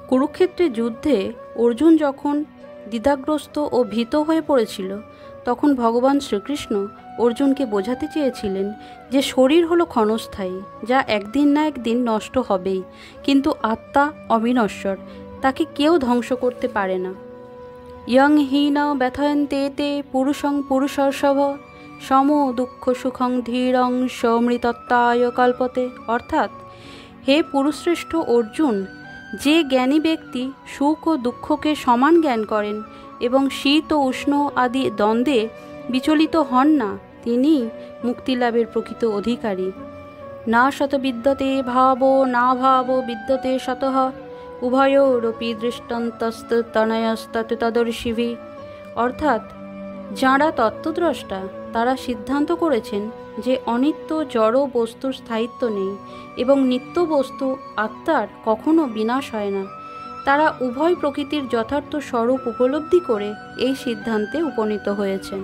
কুরুক্ষেত্রের যুদ্ধে অর্জুন যখন দ্বিধাগ্রস্ত ও ভীত হয়ে পড়েছিল, তখন ভগবান শ্রীকৃষ্ণ অর্জুনকে বোঝাতে চেয়েছিলেন যে শরীর হলো ক্ষণস্থায়ী, যা একদিন না একদিন নষ্ট হবেই, কিন্তু আত্মা অবিনশ্বর, তাকে কেউ ধ্বংস করতে পারে না। ইয়ং হীন ব্যথয়ন্তে তে পুরুষং পুরুষর্ষভ সম দুঃখ সুখং ধীরং সমৃতত্বায় কল্পতে। অর্থাৎ, হে পুরুষশ্রেষ্ঠ অর্জুন, যে জ্ঞানী ব্যক্তি সুখ ও দুঃখকে সমান জ্ঞান করেন এবং শীত ও উষ্ণ আদি দ্বন্দ্বে বিচলিত হন না, তিনি মুক্তিলাভের প্রকৃত অধিকারী। না শত বিদ্যতে ভাব না ভাব বিদ্যতে শতঃ উভয়োরপি দৃষ্টান্তস্তনয়স্তত তদর্শিভি। অর্থাৎ, যাঁরা তত্ত্বদ্রষ্টা তারা সিদ্ধান্ত করেছেন যে অনিত্য জড় বস্তুর স্থায়িত্ব নেই এবং নিত্য বস্তু আত্মার কখনো বিনাশ হয় না। তারা উভয় প্রকৃতির যথার্থ স্বরূপ উপলব্ধি করে এই সিদ্ধান্তে উপনীত হয়েছেন।